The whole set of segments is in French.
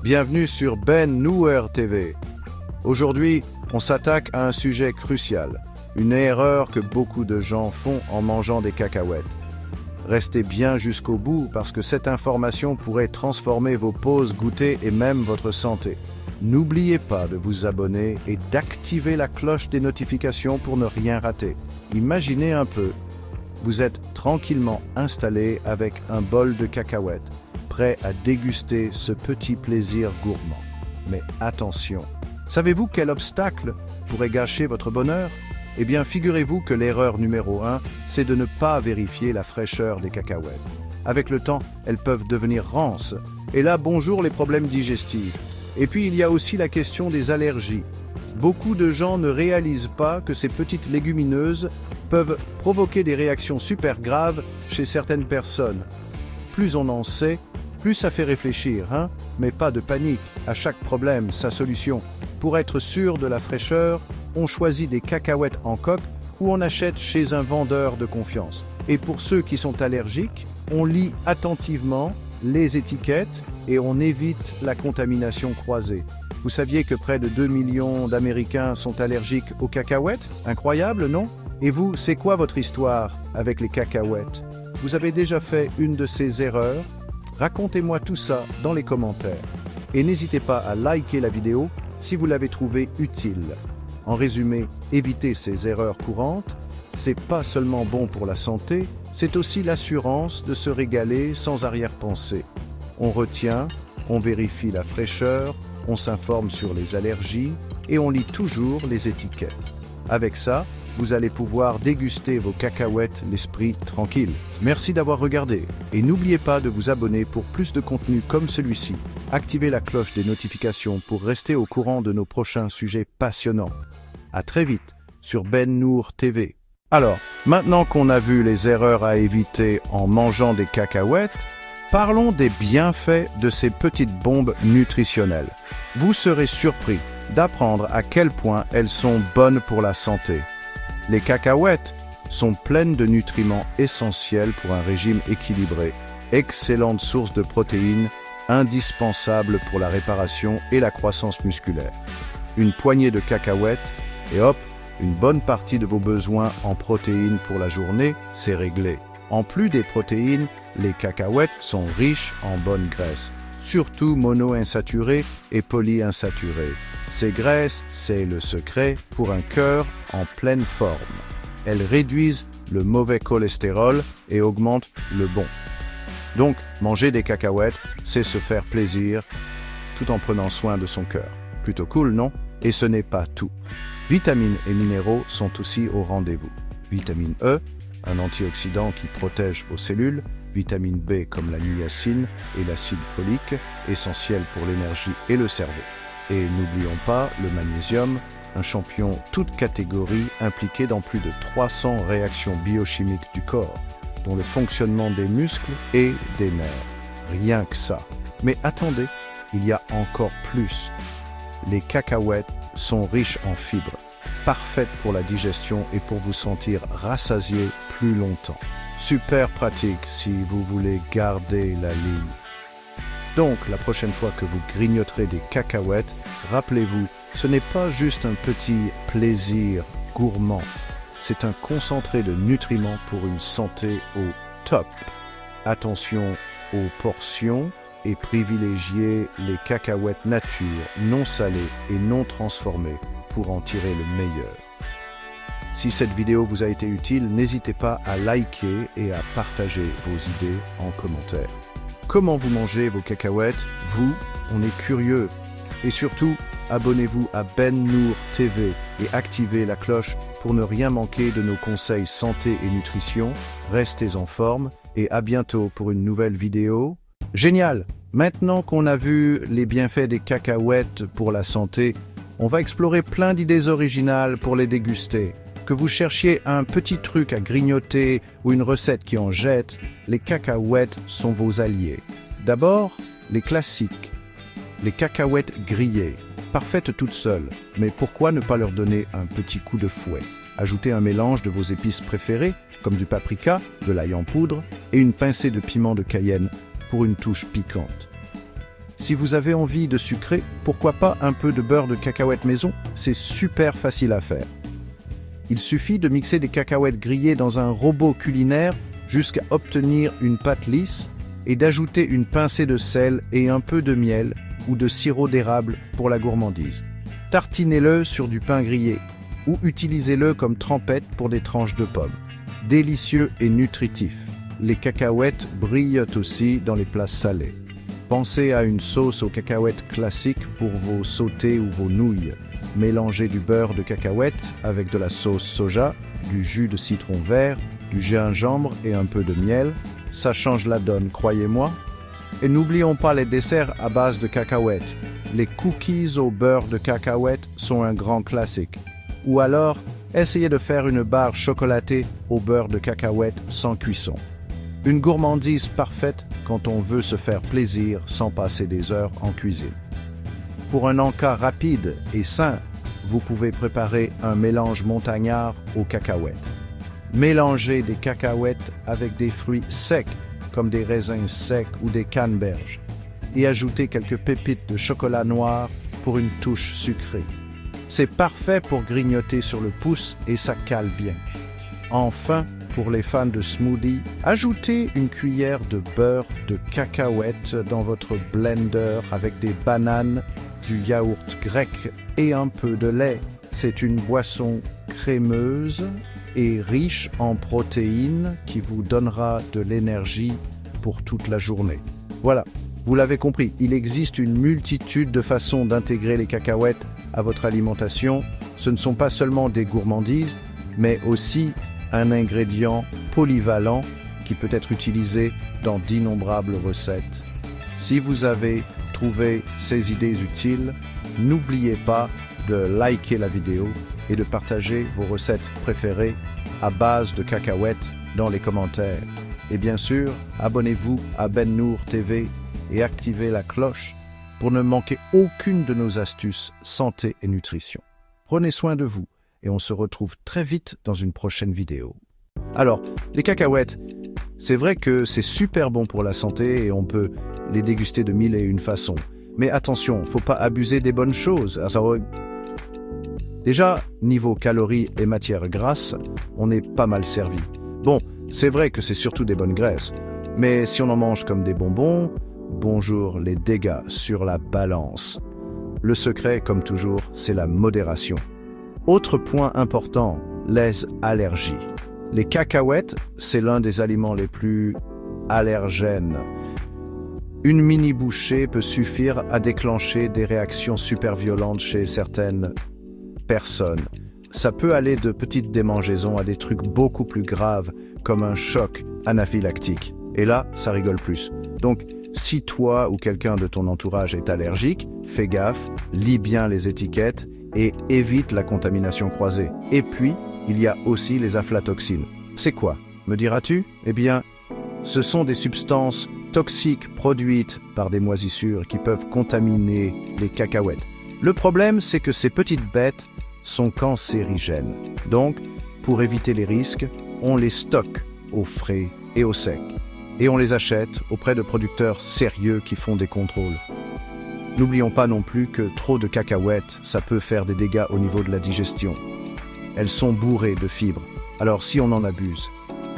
bienvenue sur Ben Nour TV. Aujourd'hui, on s'attaque à un sujet crucial, une erreur que beaucoup de gens font en mangeant des cacahuètes. Restez bien jusqu'au bout parce que cette information pourrait transformer vos pauses goûter et même votre santé. N'oubliez pas de vous abonner et d'activer la cloche des notifications pour ne rien rater. Imaginez un peu, vous êtes tranquillement installé avec un bol de cacahuètes, prêt à déguster ce petit plaisir gourmand. Mais attention, savez-vous quel obstacle pourrait gâcher votre bonheur ? Eh bien, figurez-vous que l'erreur numéro 1, c'est de ne pas vérifier la fraîcheur des cacahuètes. Avec le temps, elles peuvent devenir rances. Et là, bonjour les problèmes digestifs. Et puis, il y a aussi la question des allergies. Beaucoup de gens ne réalisent pas que ces petites légumineuses peuvent provoquer des réactions super graves chez certaines personnes. Plus on en sait, plus ça fait réfléchir, hein ? Mais pas de panique, à chaque problème, sa solution. Pour être sûr de la fraîcheur, on choisit des cacahuètes en coque ou on achète chez un vendeur de confiance. Et pour ceux qui sont allergiques, on lit attentivement les étiquettes et on évite la contamination croisée. Vous saviez que près de 2 millions d'Américains sont allergiques aux cacahuètes ? Incroyable, non ? Et vous, c'est quoi votre histoire avec les cacahuètes ? Vous avez déjà fait une de ces erreurs ? Racontez-moi tout ça dans les commentaires. Et n'hésitez pas à liker la vidéo si vous l'avez trouvée utile. En résumé, évitez ces erreurs courantes. C'est pas seulement bon pour la santé, c'est aussi l'assurance de se régaler sans arrière-pensée. On retient, on vérifie la fraîcheur, on s'informe sur les allergies et on lit toujours les étiquettes. Avec ça, vous allez pouvoir déguster vos cacahuètes l'esprit tranquille. Merci d'avoir regardé et n'oubliez pas de vous abonner pour plus de contenu comme celui-ci. Activez la cloche des notifications pour rester au courant de nos prochains sujets passionnants. À très vite sur Ben Nour TV. Alors, maintenant qu'on a vu les erreurs à éviter en mangeant des cacahuètes, parlons des bienfaits de ces petites bombes nutritionnelles. Vous serez surpris d'apprendre à quel point elles sont bonnes pour la santé. Les cacahuètes sont pleines de nutriments essentiels pour un régime équilibré, excellente source de protéines, indispensable pour la réparation et la croissance musculaire. Une poignée de cacahuètes et hop, une bonne partie de vos besoins en protéines pour la journée, c'est réglé. En plus des protéines, les cacahuètes sont riches en bonnes graisses, surtout monoinsaturées et polyinsaturées. Ces graisses, c'est le secret pour un cœur en pleine forme. Elles réduisent le mauvais cholestérol et augmentent le bon. Donc, manger des cacahuètes, c'est se faire plaisir tout en prenant soin de son cœur. Plutôt cool, non ? Et ce n'est pas tout. Vitamines et minéraux sont aussi au rendez-vous. Vitamine E, un antioxydant qui protège vos cellules, vitamine B comme la niacine et l'acide folique, essentiel pour l'énergie et le cerveau. Et n'oublions pas le magnésium, un champion toute catégorie impliqué dans plus de 300 réactions biochimiques du corps, dont le fonctionnement des muscles et des nerfs. Rien que ça. Mais attendez, il y a encore plus. Les cacahuètes sont riches en fibres, parfaites pour la digestion et pour vous sentir rassasié plus longtemps. Super pratique si vous voulez garder la ligne. Donc, la prochaine fois que vous grignoterez des cacahuètes, rappelez-vous, ce n'est pas juste un petit plaisir gourmand, c'est un concentré de nutriments pour une santé au top. Attention aux portions et privilégiez les cacahuètes nature, non salées et non transformées pour en tirer le meilleur. Si cette vidéo vous a été utile, n'hésitez pas à liker et à partager vos idées en commentaire. Comment vous mangez vos cacahuètes ? Vous, on est curieux. Et surtout, abonnez-vous à Ben Nour TV et activez la cloche pour ne rien manquer de nos conseils santé et nutrition. Restez en forme et à bientôt pour une nouvelle vidéo. Génial! Maintenant qu'on a vu les bienfaits des cacahuètes pour la santé, on va explorer plein d'idées originales pour les déguster. Que vous cherchiez un petit truc à grignoter ou une recette qui en jette, les cacahuètes sont vos alliés. D'abord, les classiques. Les cacahuètes grillées, parfaites toutes seules, mais pourquoi ne pas leur donner un petit coup de fouet ? Ajoutez un mélange de vos épices préférées, comme du paprika, de l'ail en poudre et une pincée de piment de Cayenne pour une touche piquante. Si vous avez envie de sucrer, pourquoi pas un peu de beurre de cacahuète maison? C'est super facile à faire. Il suffit de mixer des cacahuètes grillées dans un robot culinaire jusqu'à obtenir une pâte lisse et d'ajouter une pincée de sel et un peu de miel ou de sirop d'érable pour la gourmandise. Tartinez-le sur du pain grillé ou utilisez-le comme trempette pour des tranches de pommes. Délicieux et nutritif. Les cacahuètes brillent aussi dans les plats salés. Pensez à une sauce aux cacahuètes classique pour vos sautés ou vos nouilles. Mélangez du beurre de cacahuète avec de la sauce soja, du jus de citron vert, du gingembre et un peu de miel. Ça change la donne, croyez-moi. Et n'oublions pas les desserts à base de cacahuètes. Les cookies au beurre de cacahuète sont un grand classique. Ou alors, essayez de faire une barre chocolatée au beurre de cacahuète sans cuisson. Une gourmandise parfaite quand on veut se faire plaisir sans passer des heures en cuisine. Pour un encas rapide et sain, vous pouvez préparer un mélange montagnard aux cacahuètes. Mélangez des cacahuètes avec des fruits secs comme des raisins secs ou des canneberges et ajoutez quelques pépites de chocolat noir pour une touche sucrée. C'est parfait pour grignoter sur le pouce et ça cale bien. Enfin, pour les fans de smoothie, ajoutez une cuillère de beurre de cacahuète dans votre blender avec des bananes, du yaourt grec et un peu de lait. C'est une boisson crémeuse et riche en protéines qui vous donnera de l'énergie pour toute la journée. Voilà, vous l'avez compris, il existe une multitude de façons d'intégrer les cacahuètes à votre alimentation. Ce ne sont pas seulement des gourmandises, mais aussi un ingrédient polyvalent qui peut être utilisé dans d'innombrables recettes. Si vous avez trouvé ces idées utiles, n'oubliez pas de liker la vidéo et de partager vos recettes préférées à base de cacahuètes dans les commentaires. Et bien sûr, abonnez-vous à Ben Nour TV et activez la cloche pour ne manquer aucune de nos astuces santé et nutrition. Prenez soin de vous et on se retrouve très vite dans une prochaine vidéo. Alors, les cacahuètes, c'est vrai que c'est super bon pour la santé et on peut les déguster de mille et une façons. Mais attention, faut pas abuser des bonnes choses. Déjà, niveau calories et matières grasses, on est pas mal servi. Bon, c'est vrai que c'est surtout des bonnes graisses, mais si on en mange comme des bonbons, bonjour les dégâts sur la balance. Le secret, comme toujours, c'est la modération. Autre point important, les allergies. Les cacahuètes, c'est l'un des aliments les plus allergènes. Une mini-bouchée peut suffire à déclencher des réactions super violentes chez certaines personnes. Ça peut aller de petites démangeaisons à des trucs beaucoup plus graves, comme un choc anaphylactique. Et là, ça rigole plus. Donc, si toi ou quelqu'un de ton entourage est allergique, fais gaffe, lis bien les étiquettes et évite la contamination croisée. Et puis, il y a aussi les aflatoxines. C'est quoi, me diras-tu? Eh bien, ce sont des substances toxiques produites par des moisissures qui peuvent contaminer les cacahuètes. Le problème, c'est que ces petites bêtes sont cancérigènes. Donc, pour éviter les risques, on les stocke au frais et au sec. Et on les achète auprès de producteurs sérieux qui font des contrôles. N'oublions pas non plus que trop de cacahuètes, ça peut faire des dégâts au niveau de la digestion. Elles sont bourrées de fibres, alors si on en abuse,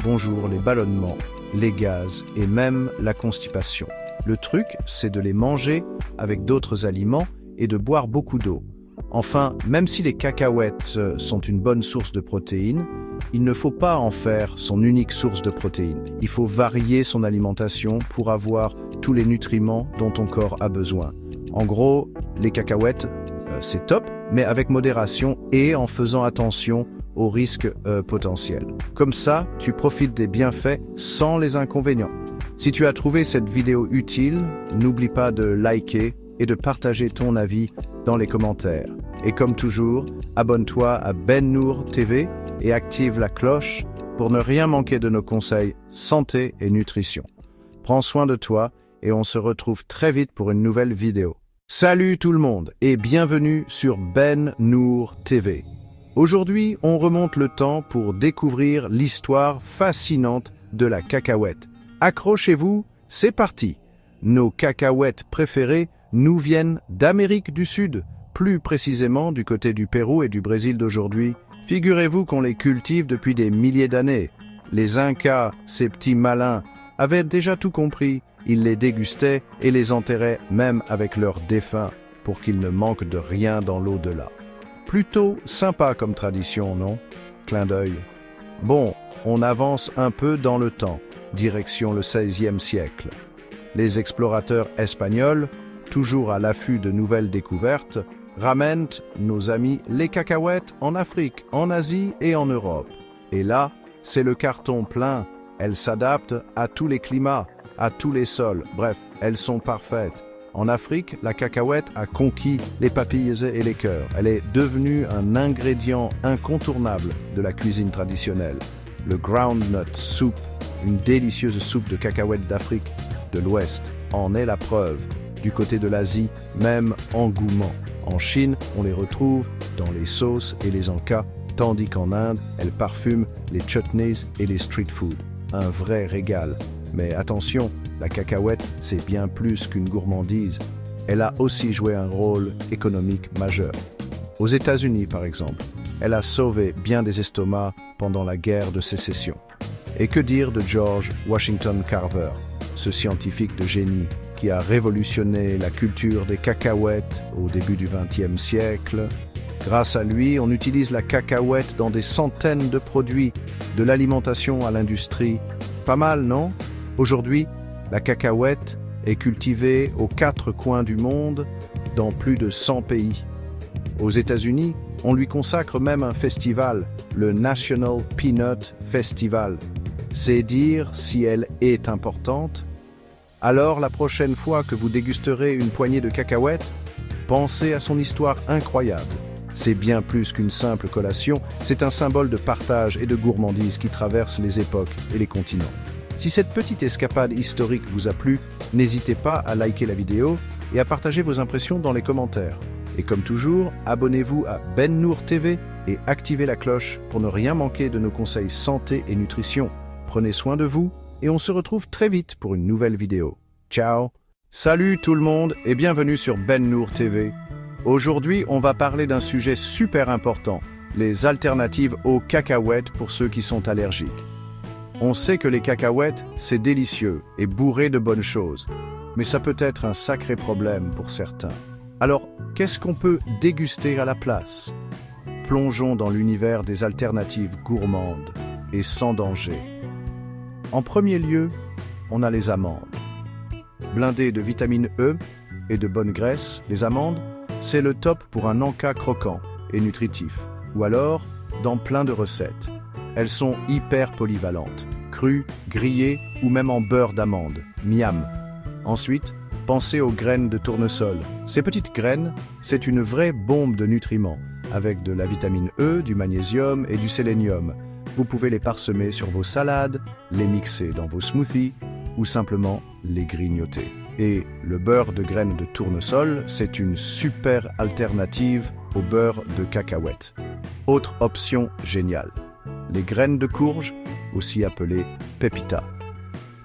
bonjour les ballonnements, les gaz et même la constipation. Le truc, c'est de les manger avec d'autres aliments et de boire beaucoup d'eau. Enfin, même si les cacahuètes sont une bonne source de protéines, il ne faut pas en faire son unique source de protéines. Il faut varier son alimentation pour avoir tous les nutriments dont ton corps a besoin. En gros, les cacahuètes, c'est top, mais avec modération et en faisant attention aux risques potentiels. Comme ça, tu profites des bienfaits sans les inconvénients. Si tu as trouvé cette vidéo utile, n'oublie pas de liker et de partager ton avis dans les commentaires. Et comme toujours, abonne-toi à Ben Nour TV et active la cloche pour ne rien manquer de nos conseils santé et nutrition. Prends soin de toi et on se retrouve très vite pour une nouvelle vidéo. Salut tout le monde et bienvenue sur Ben Nour TV. Aujourd'hui, on remonte le temps pour découvrir l'histoire fascinante de la cacahuète. Accrochez-vous, c'est parti. Nos cacahuètes préférées nous viennent d'Amérique du Sud, plus précisément du côté du Pérou et du Brésil d'aujourd'hui. Figurez-vous qu'on les cultive depuis des milliers d'années. Les Incas, ces petits malins, avaient déjà tout compris. Ils les dégustaient et les enterraient même avec leurs défunts pour qu'ils ne manquent de rien dans l'au-delà. Plutôt sympa comme tradition, non? Clin d'œil. Bon, on avance un peu dans le temps, direction le XVIe siècle. Les explorateurs espagnols, toujours à l'affût de nouvelles découvertes, ramènent nos amis les cacahuètes en Afrique, en Asie et en Europe. Et là, c'est le carton plein. Elles s'adaptent à tous les climats, à tous les sols. Bref, elles sont parfaites. En Afrique, la cacahuète a conquis les papilles et les cœurs. Elle est devenue un ingrédient incontournable de la cuisine traditionnelle. Le groundnut soup, une délicieuse soupe de cacahuètes d'Afrique de l'Ouest, en est la preuve. Du côté de l'Asie, même engouement. En Chine, on les retrouve dans les sauces et les encas, tandis qu'en Inde, elles parfument les chutneys et les street food. Un vrai régal. Mais attention, la cacahuète, c'est bien plus qu'une gourmandise. Elle a aussi joué un rôle économique majeur. Aux États-Unis, par exemple, elle a sauvé bien des estomacs pendant la guerre de sécession. Et que dire de George Washington Carver, ce scientifique de génie qui a révolutionné la culture des cacahuètes au début du XXe siècle. Grâce à lui, on utilise la cacahuète dans des centaines de produits, de l'alimentation à l'industrie. Pas mal, non? Aujourd'hui, la cacahuète est cultivée aux 4 coins du monde, dans plus de 100 pays. Aux États-Unis, on lui consacre même un festival, le National Peanut Festival. C'est dire si elle est importante. Alors, la prochaine fois que vous dégusterez une poignée de cacahuètes, pensez à son histoire incroyable. C'est bien plus qu'une simple collation, c'est un symbole de partage et de gourmandise qui traverse les époques et les continents. Si cette petite escapade historique vous a plu, n'hésitez pas à liker la vidéo et à partager vos impressions dans les commentaires. Et comme toujours, abonnez-vous à Ben Nour TV et activez la cloche pour ne rien manquer de nos conseils santé et nutrition. Prenez soin de vous et on se retrouve très vite pour une nouvelle vidéo. Ciao! Salut tout le monde et bienvenue sur Ben Nour TV. Aujourd'hui, on va parler d'un sujet super important, les alternatives aux cacahuètes pour ceux qui sont allergiques. On sait que les cacahuètes, c'est délicieux et bourré de bonnes choses, mais ça peut être un sacré problème pour certains. Alors, qu'est-ce qu'on peut déguster à la place? Plongeons dans l'univers des alternatives gourmandes et sans danger. En premier lieu, on a les amandes. Blindées de vitamine E et de bonne graisse, les amandes, c'est le top pour un encas croquant et nutritif, ou alors dans plein de recettes. Elles sont hyper polyvalentes, crues, grillées ou même en beurre d'amande, miam. Ensuite, pensez aux graines de tournesol. Ces petites graines, c'est une vraie bombe de nutriments, avec de la vitamine E, du magnésium et du sélénium. Vous pouvez les parsemer sur vos salades, les mixer dans vos smoothies ou simplement les grignoter. Et le beurre de graines de tournesol, c'est une super alternative au beurre de cacahuète. Autre option géniale, les graines de courge, aussi appelées pepita.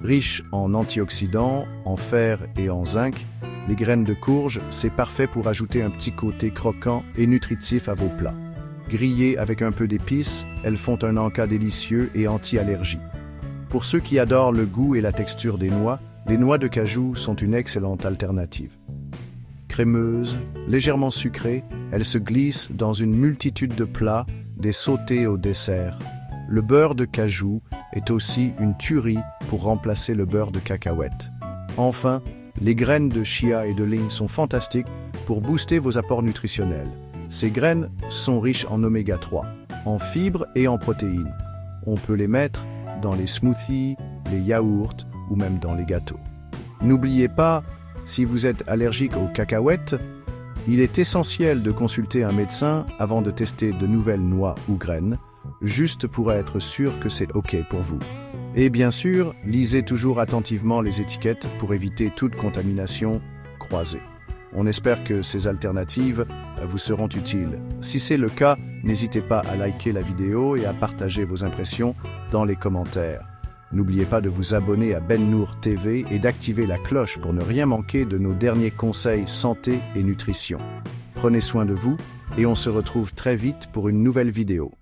Riches en antioxydants, en fer et en zinc, les graines de courge, c'est parfait pour ajouter un petit côté croquant et nutritif à vos plats. Grillées avec un peu d'épices, elles font un encas délicieux et anti-allergie. Pour ceux qui adorent le goût et la texture des noix, les noix de cajou sont une excellente alternative. Crémeuses, légèrement sucrées, elles se glissent dans une multitude de plats, des sautés au dessert. Le beurre de cajou est aussi une tuerie pour remplacer le beurre de cacahuète. Enfin, les graines de chia et de lin sont fantastiques pour booster vos apports nutritionnels. Ces graines sont riches en oméga 3, en fibres et en protéines. On peut les mettre dans les smoothies, les yaourts ou même dans les gâteaux. N'oubliez pas, si vous êtes allergique aux cacahuètes, il est essentiel de consulter un médecin avant de tester de nouvelles noix ou graines, juste pour être sûr que c'est OK pour vous. Et bien sûr, lisez toujours attentivement les étiquettes pour éviter toute contamination croisée. On espère que ces alternatives vous seront utiles. Si c'est le cas, n'hésitez pas à liker la vidéo et à partager vos impressions dans les commentaires. N'oubliez pas de vous abonner à Ben Nour TV et d'activer la cloche pour ne rien manquer de nos derniers conseils santé et nutrition. Prenez soin de vous et on se retrouve très vite pour une nouvelle vidéo.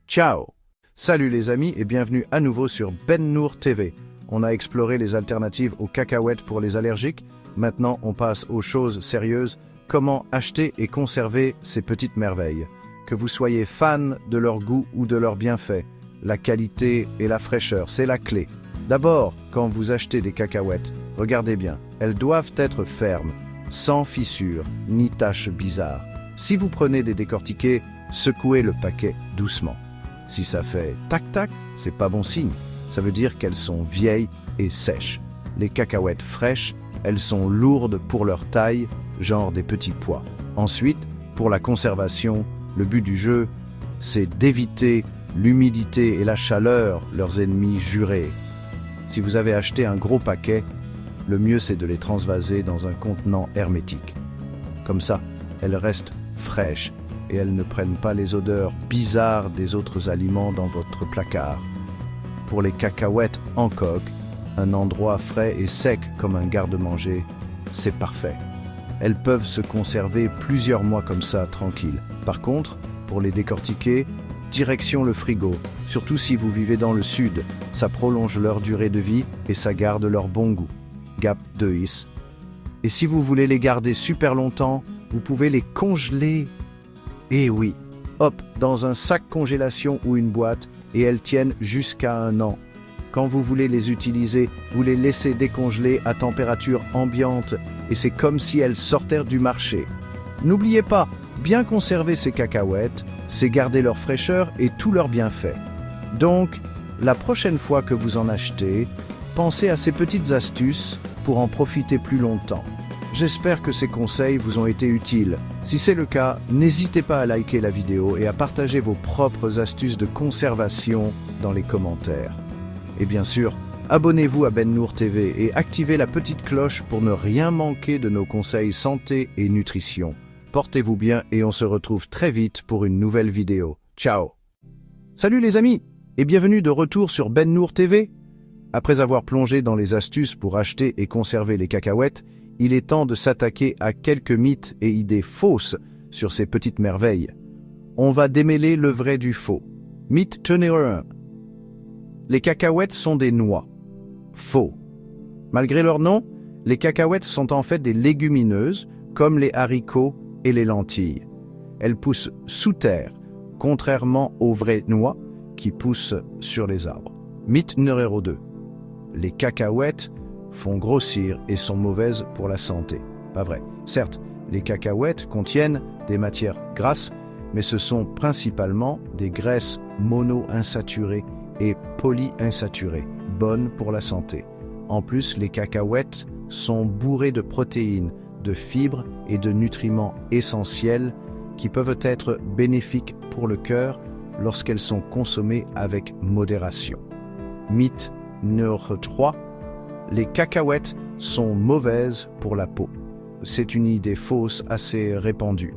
Ciao! Salut les amis et bienvenue à nouveau sur Ben Nour TV. On a exploré les alternatives aux cacahuètes pour les allergiques. Maintenant, on passe aux choses sérieuses. Comment acheter et conserver ces petites merveilles? Que vous soyez fan de leur goût ou de leurs bienfaits, la qualité et la fraîcheur, c'est la clé. D'abord, quand vous achetez des cacahuètes, regardez bien, elles doivent être fermes, sans fissures ni taches bizarres. Si vous prenez des décortiqués, secouez le paquet doucement. Si ça fait tac-tac, c'est pas bon signe. Ça veut dire qu'elles sont vieilles et sèches. Les cacahuètes fraîches, elles sont lourdes pour leur taille, genre des petits pois. Ensuite, pour la conservation, le but du jeu, c'est d'éviter l'humidité et la chaleur, leurs ennemis jurés. Si vous avez acheté un gros paquet, le mieux c'est de les transvaser dans un contenant hermétique. Comme ça, elles restent fraîches et elles ne prennent pas les odeurs bizarres des autres aliments dans votre placard. Pour les cacahuètes en coque, un endroit frais et sec comme un garde-manger, c'est parfait. Elles peuvent se conserver plusieurs mois comme ça, tranquilles. Par contre, pour les décortiquer, direction le frigo, surtout si vous vivez dans le sud. Ça prolonge leur durée de vie et ça garde leur bon goût. Gap de Is. Et si vous voulez les garder super longtemps, vous pouvez les congeler. Et oui, hop, dans un sac congélation ou une boîte, et elles tiennent jusqu'à 1 an. Quand vous voulez les utiliser, vous les laissez décongeler à température ambiante, et c'est comme si elles sortaient du marché. N'oubliez pas, bien conserver ces cacahuètes, c'est garder leur fraîcheur et tous leurs bienfaits. Donc, la prochaine fois que vous en achetez, pensez à ces petites astuces pour en profiter plus longtemps. J'espère que ces conseils vous ont été utiles. Si c'est le cas, n'hésitez pas à liker la vidéo et à partager vos propres astuces de conservation dans les commentaires. Et bien sûr, abonnez-vous à Ben Nour TV et activez la petite cloche pour ne rien manquer de nos conseils santé et nutrition. Portez-vous bien et on se retrouve très vite pour une nouvelle vidéo. Ciao! Salut les amis et bienvenue de retour sur Ben Nour TV. Après avoir plongé dans les astuces pour acheter et conserver les cacahuètes, il est temps de s'attaquer à quelques mythes et idées fausses sur ces petites merveilles. On va démêler le vrai du faux. Mythe numéro 1. Les cacahuètes sont des noix. Faux. Malgré leur nom, les cacahuètes sont en fait des légumineuses, comme les haricots et les lentilles. Elles poussent sous terre, contrairement aux vraies noix qui poussent sur les arbres. Mythe numéro 2. Les cacahuètes font grossir et sont mauvaises pour la santé. Pas vrai. Certes, les cacahuètes contiennent des matières grasses, mais ce sont principalement des graisses monoinsaturées et polyinsaturées, bonnes pour la santé. En plus, les cacahuètes sont bourrées de protéines, de fibres et de nutriments essentiels qui peuvent être bénéfiques pour le cœur lorsqu'elles sont consommées avec modération. Mythe numéro 3. Les cacahuètes sont mauvaises pour la peau. C'est une idée fausse assez répandue.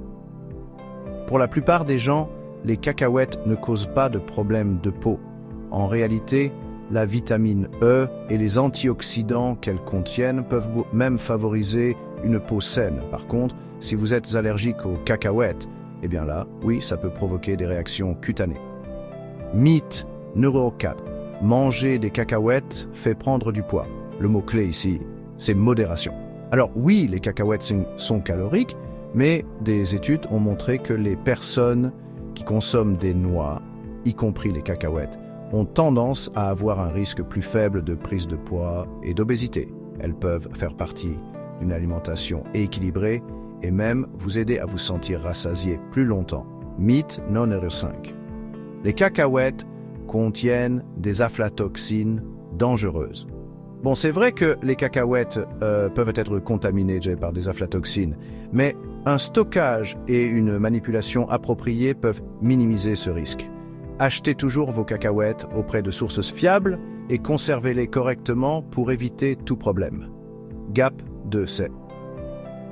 Pour la plupart des gens, les cacahuètes ne causent pas de problème de peau. En réalité, la vitamine E et les antioxydants qu'elles contiennent peuvent même favoriser une peau saine. Par contre, si vous êtes allergique aux cacahuètes, eh bien là, oui, ça peut provoquer des réactions cutanées. Mythe numéro 4. Manger des cacahuètes fait prendre du poids. Le mot-clé ici, c'est modération. Alors oui, les cacahuètes sont caloriques, mais des études ont montré que les personnes qui consomment des noix, y compris les cacahuètes, ont tendance à avoir un risque plus faible de prise de poids et d'obésité. Elles peuvent faire partie d'une alimentation équilibrée et même vous aider à vous sentir rassasié plus longtemps. Mythe numéro 5. Les cacahuètes contiennent des aflatoxines dangereuses. Bon, c'est vrai que les cacahuètes peuvent être contaminées par des aflatoxines, mais un stockage et une manipulation appropriée peuvent minimiser ce risque. Achetez toujours vos cacahuètes auprès de sources fiables et conservez-les correctement pour éviter tout problème. Gap de C.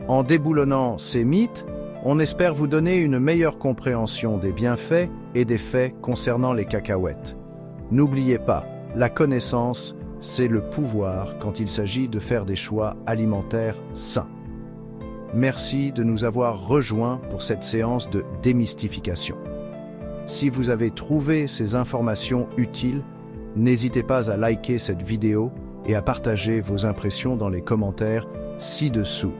En déboulonnant ces mythes, on espère vous donner une meilleure compréhension des bienfaits et des faits concernant les cacahuètes. N'oubliez pas, la connaissance, c'est le pouvoir quand il s'agit de faire des choix alimentaires sains. Merci de nous avoir rejoints pour cette séance de démystification. Si vous avez trouvé ces informations utiles, n'hésitez pas à liker cette vidéo et à partager vos impressions dans les commentaires ci-dessous.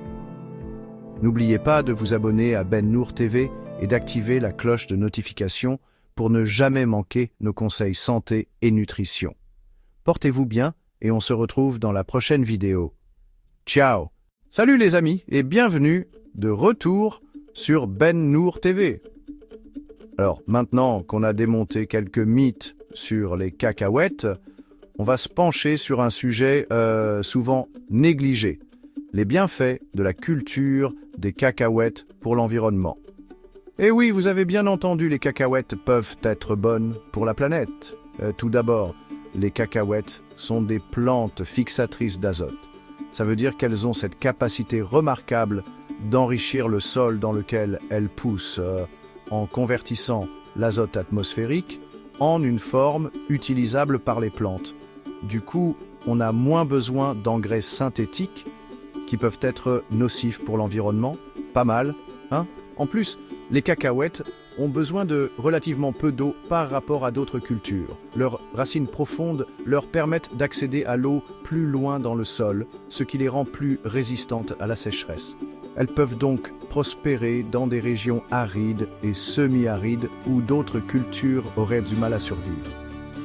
N'oubliez pas de vous abonner à Ben Nour TV et d'activer la cloche de notification pour ne jamais manquer nos conseils santé et nutrition. Portez-vous bien et on se retrouve dans la prochaine vidéo. Ciao! Salut les amis et bienvenue de retour sur Ben Nour TV. Alors maintenant qu'on a démonté quelques mythes sur les cacahuètes, on va se pencher sur un sujet souvent négligé, les bienfaits de la culture des cacahuètes pour l'environnement. Et oui, vous avez bien entendu, les cacahuètes peuvent être bonnes pour la planète. Tout d'abord, les cacahuètes sont des plantes fixatrices d'azote. Ça veut dire qu'elles ont cette capacité remarquable d'enrichir le sol dans lequel elles poussent en convertissant l'azote atmosphérique en une forme utilisable par les plantes. Du coup, on a moins besoin d'engrais synthétiques qui peuvent être nocifs pour l'environnement. Pas mal, hein? En plus, les cacahuètes ont besoin de relativement peu d'eau par rapport à d'autres cultures. Leurs racines profondes leur permettent d'accéder à l'eau plus loin dans le sol, ce qui les rend plus résistantes à la sécheresse. Elles peuvent donc prospérer dans des régions arides et semi-arides où d'autres cultures auraient du mal à survivre.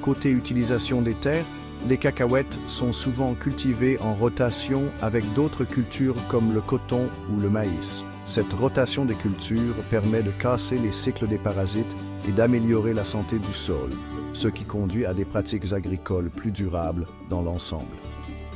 Côté utilisation des terres, les cacahuètes sont souvent cultivées en rotation avec d'autres cultures comme le coton ou le maïs. Cette rotation des cultures permet de casser les cycles des parasites et d'améliorer la santé du sol, ce qui conduit à des pratiques agricoles plus durables dans l'ensemble.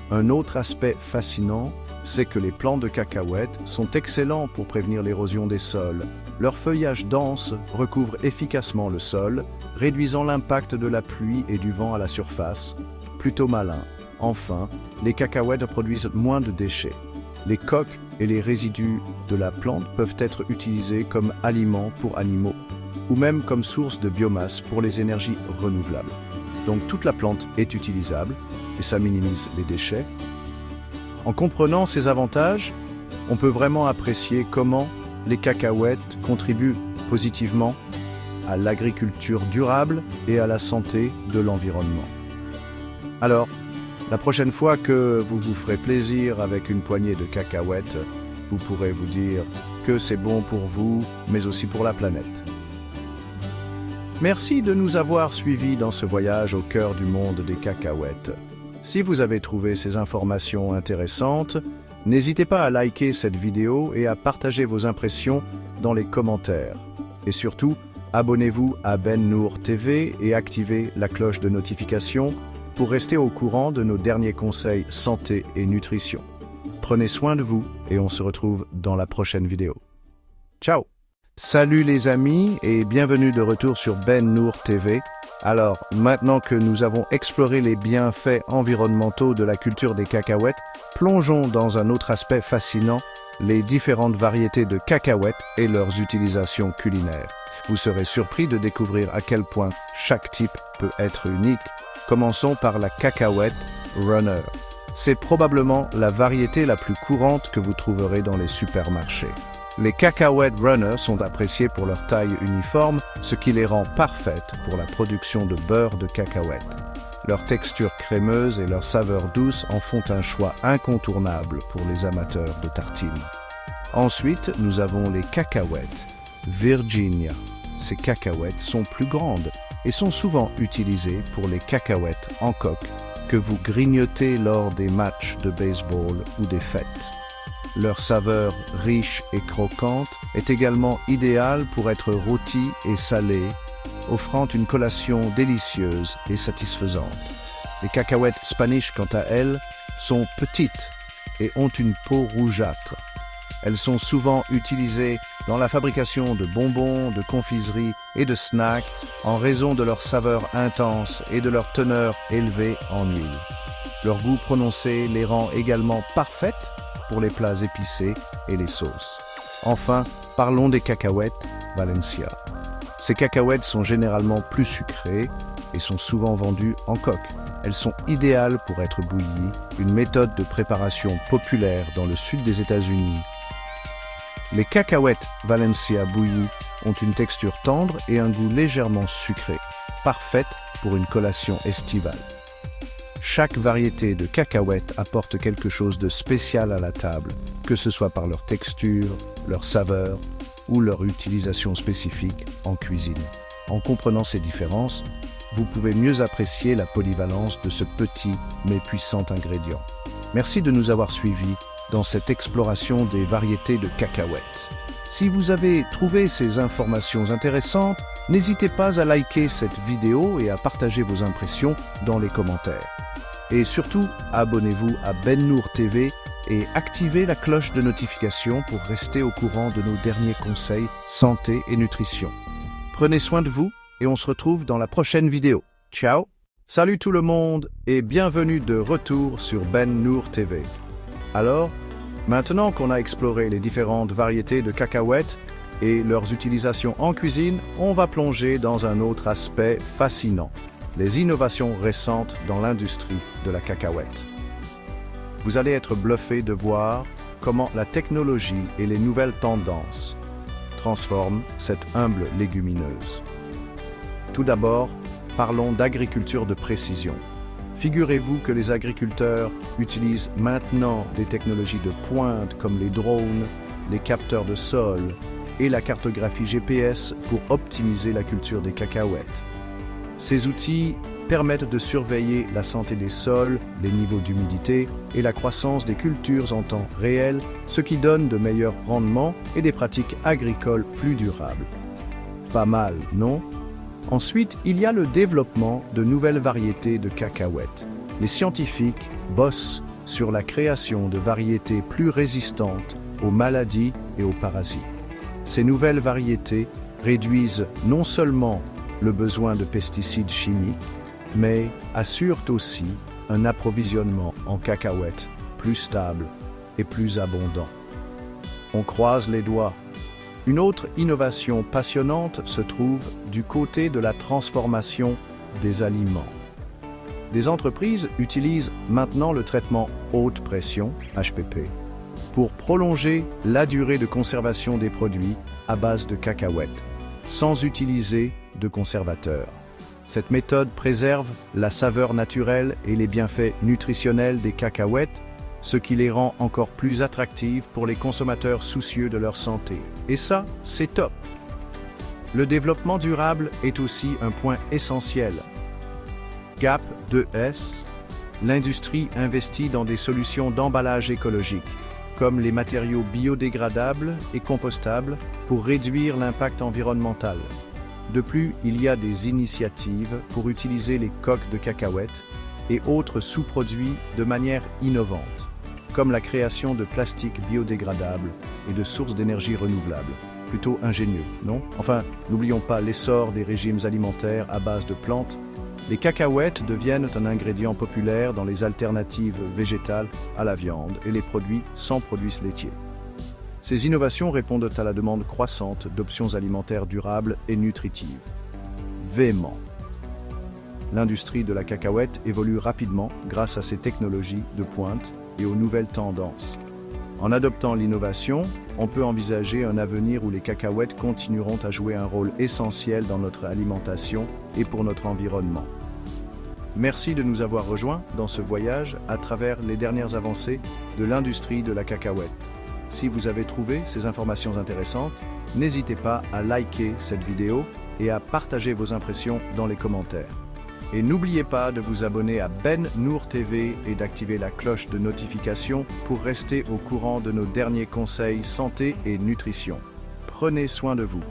Un autre aspect fascinant, c'est que les plants de cacahuètes sont excellents pour prévenir l'érosion des sols. Leur feuillage dense recouvre efficacement le sol, réduisant l'impact de la pluie et du vent à la surface. Plutôt malin. Enfin, les cacahuètes produisent moins de déchets. Les coques et les résidus de la plante peuvent être utilisés comme aliments pour animaux, ou même comme source de biomasse pour les énergies renouvelables. Donc toute la plante est utilisable, et ça minimise les déchets. En comprenant ces avantages, on peut vraiment apprécier comment les cacahuètes contribuent positivement à l'agriculture durable et à la santé de l'environnement. Alors, la prochaine fois que vous vous ferez plaisir avec une poignée de cacahuètes, vous pourrez vous dire que c'est bon pour vous, mais aussi pour la planète. Merci de nous avoir suivis dans ce voyage au cœur du monde des cacahuètes. Si vous avez trouvé ces informations intéressantes, n'hésitez pas à liker cette vidéo et à partager vos impressions dans les commentaires. Et surtout, abonnez-vous à Ben Nour TV et activez la cloche de notification pour rester au courant de nos derniers conseils santé et nutrition. Prenez soin de vous et on se retrouve dans la prochaine vidéo. Ciao! Salut les amis et bienvenue de retour sur Ben Nour TV. Alors, maintenant que nous avons exploré les bienfaits environnementaux de la culture des cacahuètes, plongeons dans un autre aspect fascinant, les différentes variétés de cacahuètes et leurs utilisations culinaires. Vous serez surpris de découvrir à quel point chaque type peut être unique. Commençons par la cacahuète runner. C'est probablement la variété la plus courante que vous trouverez dans les supermarchés. Les cacahuètes runner sont appréciées pour leur taille uniforme, ce qui les rend parfaites pour la production de beurre de cacahuète. Leur texture crémeuse et leur saveur douce en font un choix incontournable pour les amateurs de tartines. Ensuite, nous avons les cacahuètes Virginia. Ces cacahuètes sont plus grandes et sont souvent utilisées pour les cacahuètes en coque que vous grignotez lors des matchs de baseball ou des fêtes. Leur saveur riche et croquante est également idéale pour être rôtie et salée, offrant une collation délicieuse et satisfaisante. Les cacahuètes Spanish, quant à elles, sont petites et ont une peau rougeâtre. Elles sont souvent utilisées dans la fabrication de bonbons, de confiseries et de snacks en raison de leur saveur intense et de leur teneur élevée en huile. Leur goût prononcé les rend également parfaites pour les plats épicés et les sauces. Enfin, parlons des cacahuètes Valencia. Ces cacahuètes sont généralement plus sucrées et sont souvent vendues en coque. Elles sont idéales pour être bouillies, une méthode de préparation populaire dans le sud des États-Unis. Les cacahuètes Valencia bouillies ont une texture tendre et un goût légèrement sucré, parfaite pour une collation estivale. Chaque variété de cacahuètes apporte quelque chose de spécial à la table, que ce soit par leur texture, leur saveur ou leur utilisation spécifique en cuisine. En comprenant ces différences, vous pouvez mieux apprécier la polyvalence de ce petit mais puissant ingrédient. Merci de nous avoir suivis dans cette exploration des variétés de cacahuètes. Si vous avez trouvé ces informations intéressantes, n'hésitez pas à liker cette vidéo et à partager vos impressions dans les commentaires. Et surtout, abonnez-vous à Ben Nour TV et activez la cloche de notification pour rester au courant de nos derniers conseils santé et nutrition. Prenez soin de vous et on se retrouve dans la prochaine vidéo. Ciao! Salut tout le monde et bienvenue de retour sur Ben Nour TV. Alors, maintenant qu'on a exploré les différentes variétés de cacahuètes et leurs utilisations en cuisine, on va plonger dans un autre aspect fascinant, les innovations récentes dans l'industrie de la cacahuète. Vous allez être bluffé de voir comment la technologie et les nouvelles tendances transforment cette humble légumineuse. Tout d'abord, parlons d'agriculture de précision. Figurez-vous que les agriculteurs utilisent maintenant des technologies de pointe comme les drones, les capteurs de sol et la cartographie GPS pour optimiser la culture des cacahuètes. Ces outils permettent de surveiller la santé des sols, les niveaux d'humidité et la croissance des cultures en temps réel, ce qui donne de meilleurs rendements et des pratiques agricoles plus durables. Pas mal, non ? Ensuite, il y a le développement de nouvelles variétés de cacahuètes. Les scientifiques bossent sur la création de variétés plus résistantes aux maladies et aux parasites. Ces nouvelles variétés réduisent non seulement le besoin de pesticides chimiques, mais assurent aussi un approvisionnement en cacahuètes plus stable et plus abondant. On croise les doigts. Une autre innovation passionnante se trouve du côté de la transformation des aliments. Des entreprises utilisent maintenant le traitement haute pression, HPP, pour prolonger la durée de conservation des produits à base de cacahuètes, sans utiliser de conservateurs. Cette méthode préserve la saveur naturelle et les bienfaits nutritionnels des cacahuètes, ce qui les rend encore plus attractives pour les consommateurs soucieux de leur santé. Et ça, c'est top! Le développement durable est aussi un point essentiel. GAP 2S, l'industrie investit dans des solutions d'emballage écologique, comme les matériaux biodégradables et compostables, pour réduire l'impact environnemental. De plus, il y a des initiatives pour utiliser les coques de cacahuètes et autres sous-produits de manière innovante, comme la création de plastiques biodégradables et de sources d'énergie renouvelables. Plutôt ingénieux, non? Enfin, n'oublions pas l'essor des régimes alimentaires à base de plantes. Les cacahuètes deviennent un ingrédient populaire dans les alternatives végétales à la viande et les produits sans produits laitiers. Ces innovations répondent à la demande croissante d'options alimentaires durables et nutritives. Véhément. L'industrie de la cacahuète évolue rapidement grâce à ces technologies de pointe et aux nouvelles tendances. En adoptant l'innovation, on peut envisager un avenir où les cacahuètes continueront à jouer un rôle essentiel dans notre alimentation et pour notre environnement. Merci de nous avoir rejoints dans ce voyage à travers les dernières avancées de l'industrie de la cacahuète. Si vous avez trouvé ces informations intéressantes, n'hésitez pas à liker cette vidéo et à partager vos impressions dans les commentaires. Et n'oubliez pas de vous abonner à Ben Nour TV et d'activer la cloche de notification pour rester au courant de nos derniers conseils santé et nutrition. Prenez soin de vous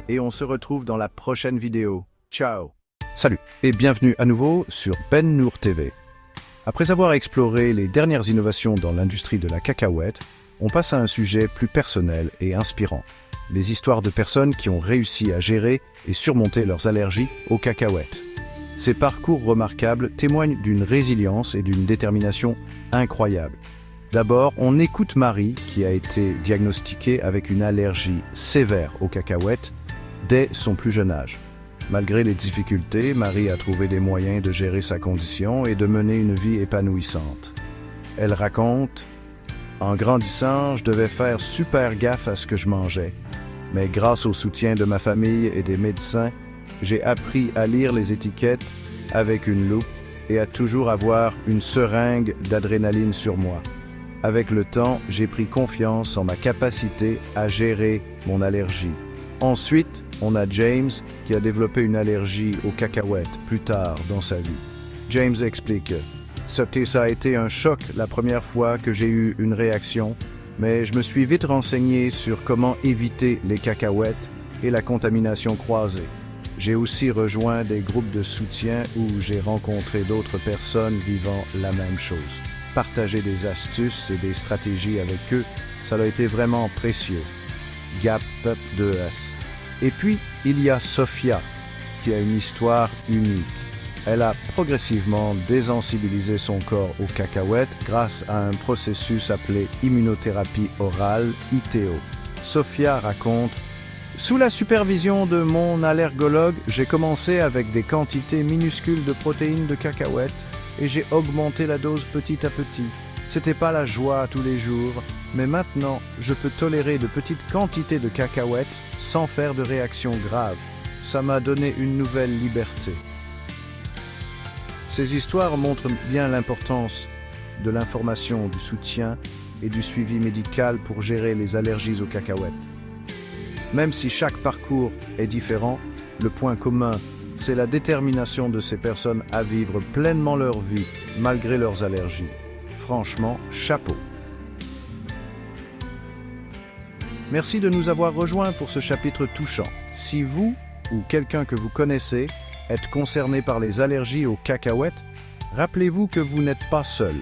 et on se retrouve dans la prochaine vidéo. Ciao! Salut et bienvenue à nouveau sur Ben Nour TV. Après avoir exploré les dernières innovations dans l'industrie de la cacahuète, on passe à un sujet plus personnel et inspirant. Les histoires de personnes qui ont réussi à gérer et surmonter leurs allergies aux cacahuètes. Ces parcours remarquables témoignent d'une résilience et d'une détermination incroyables. D'abord, on écoute Marie, qui a été diagnostiquée avec une allergie sévère aux cacahuètes dès son plus jeune âge. Malgré les difficultés, Marie a trouvé des moyens de gérer sa condition et de mener une vie épanouissante. Elle raconte « En grandissant, je devais faire super gaffe à ce que je mangeais. Mais grâce au soutien de ma famille et des médecins, j'ai appris à lire les étiquettes avec une loupe et à toujours avoir une seringue d'adrénaline sur moi. Avec le temps, j'ai pris confiance en ma capacité à gérer mon allergie. Ensuite, on a James qui a développé une allergie aux cacahuètes plus tard dans sa vie. James explique « Ça a été un choc la première fois que j'ai eu une réaction, mais je me suis vite renseigné sur comment éviter les cacahuètes et la contamination croisée. J'ai aussi rejoint des groupes de soutien où j'ai rencontré d'autres personnes vivant la même chose. Partager des astuces et des stratégies avec eux, ça a été vraiment précieux. Gap 2S. Et puis, il y a Sophia, qui a une histoire unique. Elle a progressivement désensibilisé son corps aux cacahuètes grâce à un processus appelé immunothérapie orale, ITO. Sophia raconte « Sous la supervision de mon allergologue, j'ai commencé avec des quantités minuscules de protéines de cacahuètes et j'ai augmenté la dose petit à petit. C'était pas la joie tous les jours, mais maintenant, je peux tolérer de petites quantités de cacahuètes sans faire de réaction grave. Ça m'a donné une nouvelle liberté. » Ces histoires montrent bien l'importance de l'information, du soutien et du suivi médical pour gérer les allergies aux cacahuètes. Même si chaque parcours est différent, le point commun, c'est la détermination de ces personnes à vivre pleinement leur vie malgré leurs allergies. Franchement, chapeau. Merci de nous avoir rejoints pour ce chapitre touchant. Si vous ou quelqu'un que vous connaissez êtes concerné par les allergies aux cacahuètes, rappelez-vous que vous n'êtes pas seul.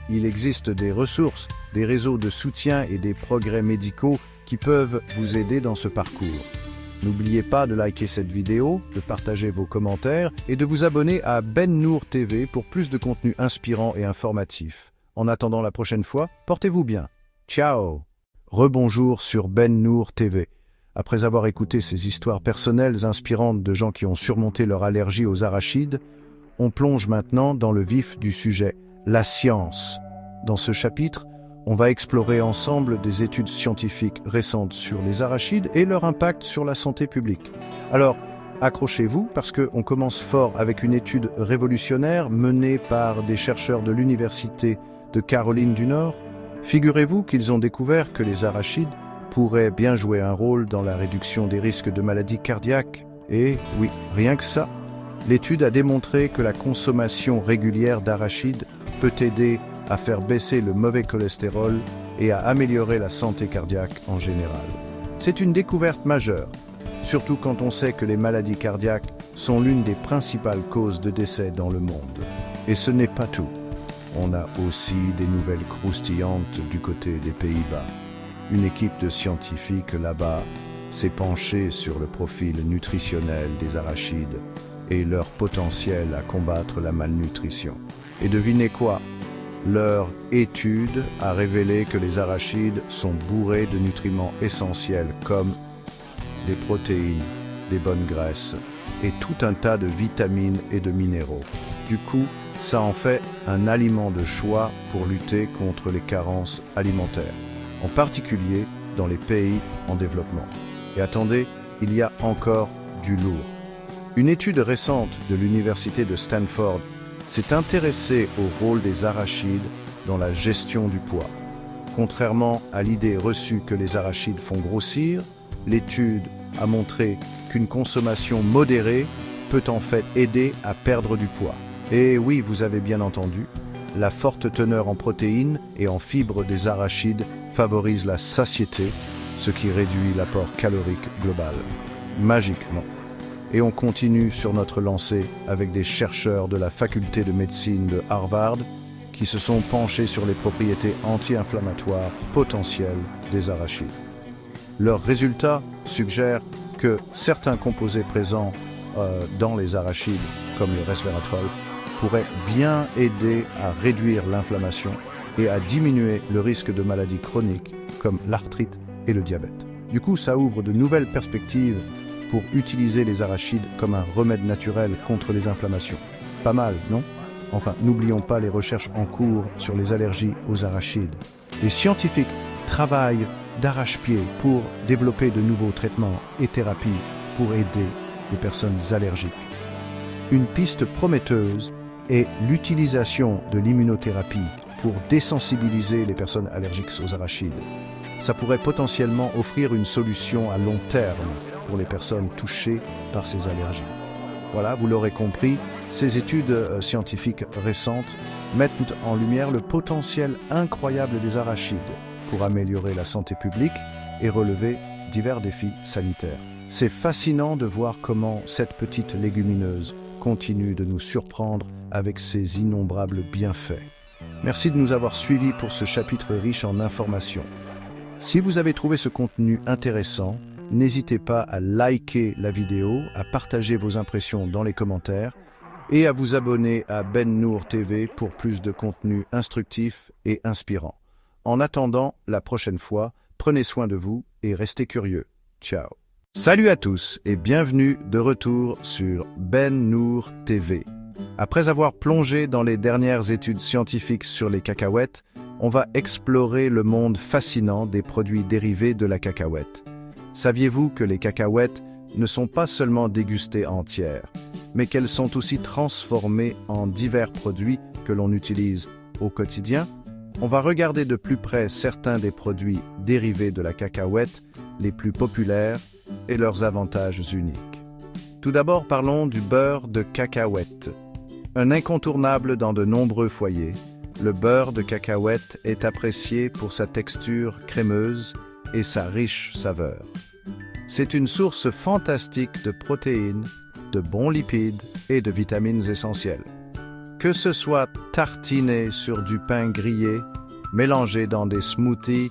Il existe des ressources, des réseaux de soutien et des progrès médicaux qui peuvent vous aider dans ce parcours. N'oubliez pas de liker cette vidéo, de partager vos commentaires et de vous abonner à Ben Nour TV pour plus de contenu inspirant et informatif. En attendant la prochaine fois, portez-vous bien. Ciao! Rebonjour sur Ben Nour TV. Après avoir écouté ces histoires personnelles inspirantes de gens qui ont surmonté leur allergie aux arachides, on plonge maintenant dans le vif du sujet, la science. Dans ce chapitre, on va explorer ensemble des études scientifiques récentes sur les arachides et leur impact sur la santé publique. Alors, accrochez-vous parce qu'on commence fort avec une étude révolutionnaire menée par des chercheurs de l'Université de Caroline du Nord. Figurez-vous qu'ils ont découvert que les arachides pourraient bien jouer un rôle dans la réduction des risques de maladies cardiaques. Et oui, rien que ça, l'étude a démontré que la consommation régulière d'arachides peut aider à faire baisser le mauvais cholestérol et à améliorer la santé cardiaque en général. C'est une découverte majeure, surtout quand on sait que les maladies cardiaques sont l'une des principales causes de décès dans le monde. Et ce n'est pas tout. On a aussi des nouvelles croustillantes du côté des Pays-Bas. Une équipe de scientifiques là-bas s'est penchée sur le profil nutritionnel des arachides et leur potentiel à combattre la malnutrition. Et devinez quoi? Leur étude a révélé que les arachides sont bourrés de nutriments essentiels comme des protéines, des bonnes graisses et tout un tas de vitamines et de minéraux. Du coup, ça en fait un aliment de choix pour lutter contre les carences alimentaires, en particulier dans les pays en développement. Et attendez, il y a encore du lourd. Une étude récente de l'université de Stanford s'est intéressée au rôle des arachides dans la gestion du poids. Contrairement à l'idée reçue que les arachides font grossir, l'étude a montré qu'une consommation modérée peut en fait aider à perdre du poids. Et oui, vous avez bien entendu, la forte teneur en protéines et en fibres des arachides favorise la satiété, ce qui réduit l'apport calorique global. Magiquement. Et on continue sur notre lancée avec des chercheurs de la faculté de médecine de Harvard qui se sont penchés sur les propriétés anti-inflammatoires potentielles des arachides. Leurs résultats suggèrent que certains composés présents dans les arachides, comme le resveratrol, pourraient bien aider à réduire l'inflammation et à diminuer le risque de maladies chroniques comme l'arthrite et le diabète. Du coup, ça ouvre de nouvelles perspectives pour utiliser les arachides comme un remède naturel contre les inflammations. Pas mal, non? Enfin, n'oublions pas les recherches en cours sur les allergies aux arachides. Les scientifiques travaillent d'arrache-pied pour développer de nouveaux traitements et thérapies pour aider les personnes allergiques. Une piste prometteuse est l'utilisation de l'immunothérapie pour désensibiliser les personnes allergiques aux arachides. Ça pourrait potentiellement offrir une solution à long terme pour les personnes touchées par ces allergies. Voilà, vous l'aurez compris, ces études scientifiques récentes mettent en lumière le potentiel incroyable des arachides pour améliorer la santé publique et relever divers défis sanitaires. C'est fascinant de voir comment cette petite légumineuse continue de nous surprendre avec ses innombrables bienfaits. Merci de nous avoir suivis pour ce chapitre riche en informations. Si vous avez trouvé ce contenu intéressant, n'hésitez pas à liker la vidéo, à partager vos impressions dans les commentaires et à vous abonner à Ben Nour TV pour plus de contenu instructif et inspirant. En attendant la prochaine fois, prenez soin de vous et restez curieux. Ciao. Salut à tous et bienvenue de retour sur Ben Nour TV. Après avoir plongé dans les dernières études scientifiques sur les cacahuètes, on va explorer le monde fascinant des produits dérivés de la cacahuète. Saviez-vous que les cacahuètes ne sont pas seulement dégustées entières, mais qu'elles sont aussi transformées en divers produits que l'on utilise au quotidien? On va regarder de plus près certains des produits dérivés de la cacahuète les plus populaires et leurs avantages uniques. Tout d'abord, parlons du beurre de cacahuète. Un incontournable dans de nombreux foyers, le beurre de cacahuète est apprécié pour sa texture crémeuse et sa riche saveur. C'est une source fantastique de protéines, de bons lipides et de vitamines essentielles. Que ce soit tartiné sur du pain grillé, mélangé dans des smoothies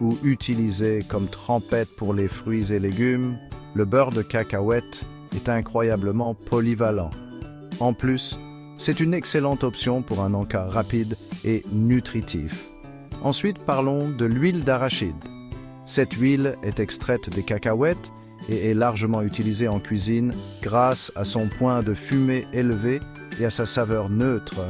ou utilisé comme trempette pour les fruits et légumes, le beurre de cacahuète est incroyablement polyvalent. En plus, c'est une excellente option pour un encas rapide et nutritif. Ensuite, parlons de l'huile d'arachide. Cette huile est extraite des cacahuètes et est largement utilisée en cuisine grâce à son point de fumée élevé et à sa saveur neutre.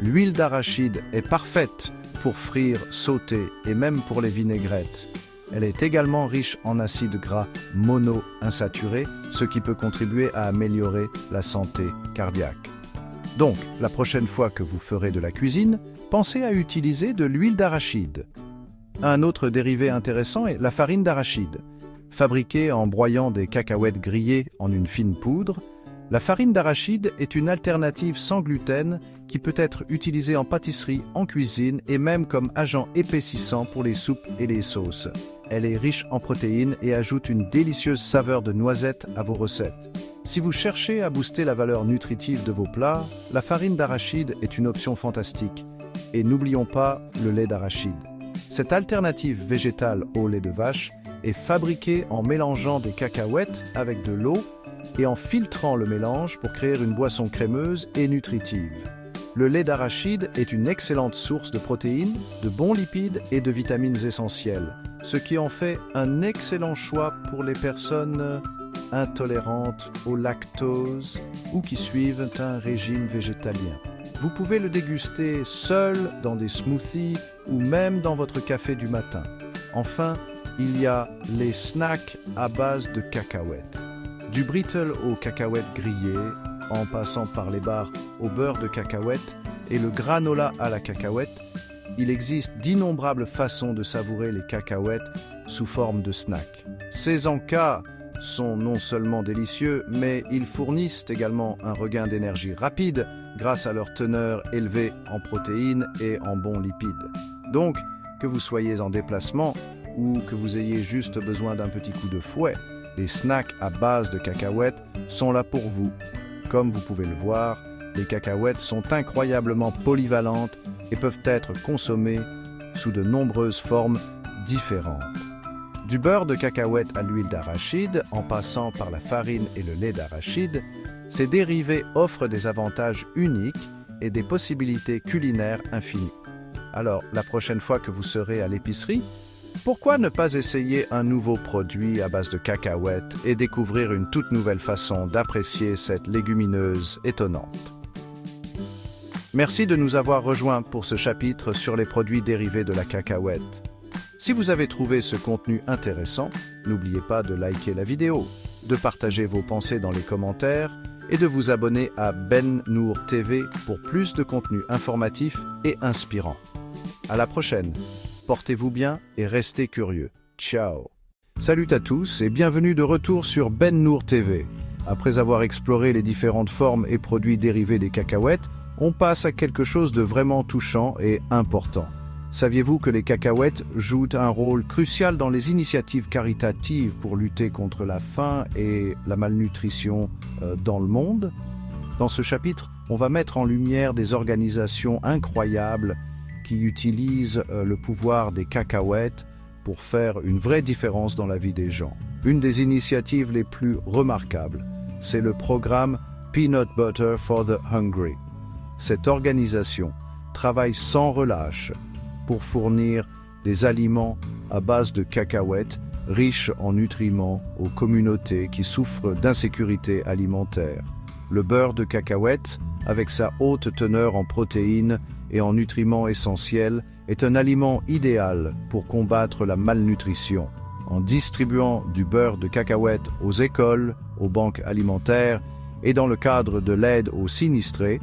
L'huile d'arachide est parfaite pour frire, sauter et même pour les vinaigrettes. Elle est également riche en acides gras monoinsaturés, ce qui peut contribuer à améliorer la santé cardiaque. Donc, la prochaine fois que vous ferez de la cuisine, pensez à utiliser de l'huile d'arachide. Un autre dérivé intéressant est la farine d'arachide. Fabriquée en broyant des cacahuètes grillées en une fine poudre, la farine d'arachide est une alternative sans gluten qui peut être utilisée en pâtisserie, en cuisine et même comme agent épaississant pour les soupes et les sauces. Elle est riche en protéines et ajoute une délicieuse saveur de noisette à vos recettes. Si vous cherchez à booster la valeur nutritive de vos plats, la farine d'arachide est une option fantastique. Et n'oublions pas le lait d'arachide. Cette alternative végétale au lait de vache est fabriquée en mélangeant des cacahuètes avec de l'eau et en filtrant le mélange pour créer une boisson crémeuse et nutritive. Le lait d'arachide est une excellente source de protéines, de bons lipides et de vitamines essentielles, ce qui en fait un excellent choix pour les personnes intolérantes au lactose ou qui suivent un régime végétalien. Vous pouvez le déguster seul dans des smoothies ou même dans votre café du matin. Enfin, il y a les snacks à base de cacahuètes. Du brittle aux cacahuètes grillées, en passant par les barres au beurre de cacahuète et le granola à la cacahuète, il existe d'innombrables façons de savourer les cacahuètes sous forme de snack. Ces encas sont non seulement délicieux, mais ils fournissent également un regain d'énergie rapide grâce à leur teneur élevée en protéines et en bons lipides. Donc, que vous soyez en déplacement ou que vous ayez juste besoin d'un petit coup de fouet, les snacks à base de cacahuètes sont là pour vous. Comme vous pouvez le voir, les cacahuètes sont incroyablement polyvalentes et peuvent être consommées sous de nombreuses formes différentes. Du beurre de cacahuète à l'huile d'arachide, en passant par la farine et le lait d'arachide, ces dérivés offrent des avantages uniques et des possibilités culinaires infinies. Alors, la prochaine fois que vous serez à l'épicerie, Pourquoi ne pas essayer un nouveau produit à base de cacahuètes et découvrir une toute nouvelle façon d'apprécier cette légumineuse étonnante? Merci de nous avoir rejoints pour ce chapitre sur les produits dérivés de la cacahuète. Si vous avez trouvé ce contenu intéressant, n'oubliez pas de liker la vidéo, de partager vos pensées dans les commentaires et de vous abonner à Ben Nour TV pour plus de contenu informatif et inspirant. À la prochaine. Portez-vous bien et restez curieux. Ciao. Salut à tous et bienvenue de retour sur Ben Nour TV. Après avoir exploré les différentes formes et produits dérivés des cacahuètes, on passe à quelque chose de vraiment touchant et important. Saviez-vous que les cacahuètes jouent un rôle crucial dans les initiatives caritatives pour lutter contre la faim et la malnutrition dans le monde? Dans ce chapitre, on va mettre en lumière des organisations incroyables qui utilisent le pouvoir des cacahuètes pour faire une vraie différence dans la vie des gens. Une des initiatives les plus remarquables, c'est le programme Peanut Butter for the Hungry. Cette organisation travaille sans relâche pour fournir des aliments à base de cacahuètes riches en nutriments aux communautés qui souffrent d'insécurité alimentaire. Le beurre de cacahuète, avec sa haute teneur en protéines et en nutriments essentiels, est un aliment idéal pour combattre la malnutrition. En distribuant du beurre de cacahuète aux écoles, aux banques alimentaires et dans le cadre de l'aide aux sinistrés,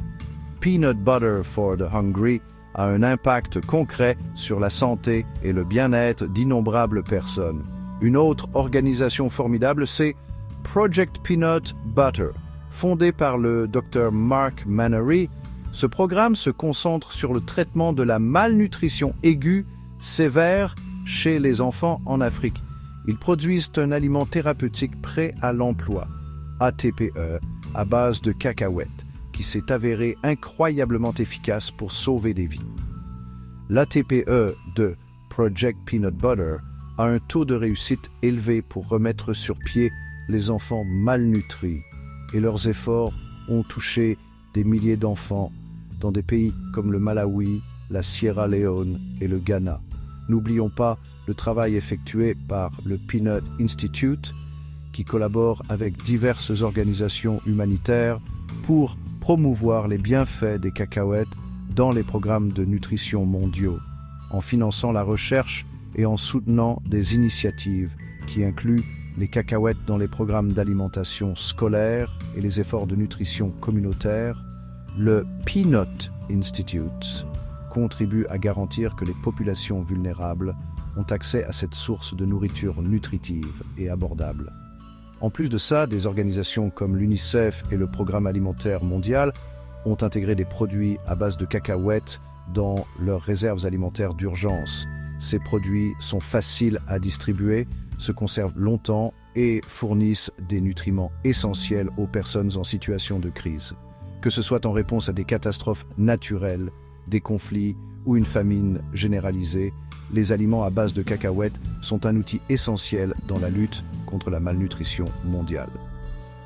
Peanut Butter for the Hungry a un impact concret sur la santé et le bien-être d'innombrables personnes. Une autre organisation formidable, c'est Project Peanut Butter. Fondé par le Dr Mark Manary, ce programme se concentre sur le traitement de la malnutrition aiguë sévère chez les enfants en Afrique. Ils produisent un aliment thérapeutique prêt à l'emploi, ATPE, à base de cacahuètes, qui s'est avéré incroyablement efficace pour sauver des vies. L'ATPE de Project Peanut Butter a un taux de réussite élevé pour remettre sur pied les enfants malnutris, et leurs efforts ont touché des milliers d'enfants dans des pays comme le Malawi, la Sierra Leone et le Ghana. N'oublions pas le travail effectué par le Peanut Institute, qui collabore avec diverses organisations humanitaires pour promouvoir les bienfaits des cacahuètes dans les programmes de nutrition mondiaux, en finançant la recherche et en soutenant des initiatives qui incluent les cacahuètes dans les programmes d'alimentation scolaire et les efforts de nutrition communautaire. Le Peanut Institute contribue à garantir que les populations vulnérables ont accès à cette source de nourriture nutritive et abordable. En plus de ça, des organisations comme l'UNICEF et le Programme alimentaire mondial ont intégré des produits à base de cacahuètes dans leurs réserves alimentaires d'urgence. Ces produits sont faciles à distribuer, se conservent longtemps et fournissent des nutriments essentiels aux personnes en situation de crise. Que ce soit en réponse à des catastrophes naturelles, des conflits ou une famine généralisée, les aliments à base de cacahuètes sont un outil essentiel dans la lutte contre la malnutrition mondiale.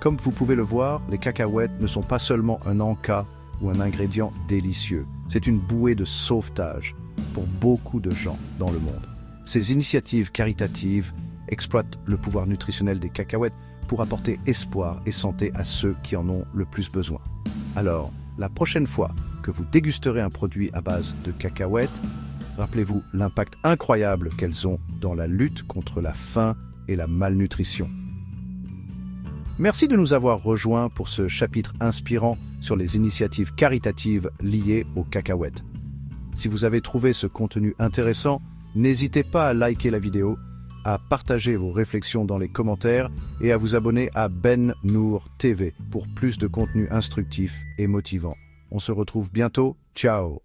Comme vous pouvez le voir, les cacahuètes ne sont pas seulement un encas ou un ingrédient délicieux, c'est une bouée de sauvetage pour beaucoup de gens dans le monde. Ces initiatives caritatives exploitent le pouvoir nutritionnel des cacahuètes pour apporter espoir et santé à ceux qui en ont le plus besoin. Alors, la prochaine fois que vous dégusterez un produit à base de cacahuètes, rappelez-vous l'impact incroyable qu'elles ont dans la lutte contre la faim et la malnutrition. Merci de nous avoir rejoints pour ce chapitre inspirant sur les initiatives caritatives liées aux cacahuètes. Si vous avez trouvé ce contenu intéressant, n'hésitez pas à liker la vidéo, à partager vos réflexions dans les commentaires et à vous abonner à Ben Nour TV pour plus de contenu instructif et motivant. On se retrouve bientôt. Ciao!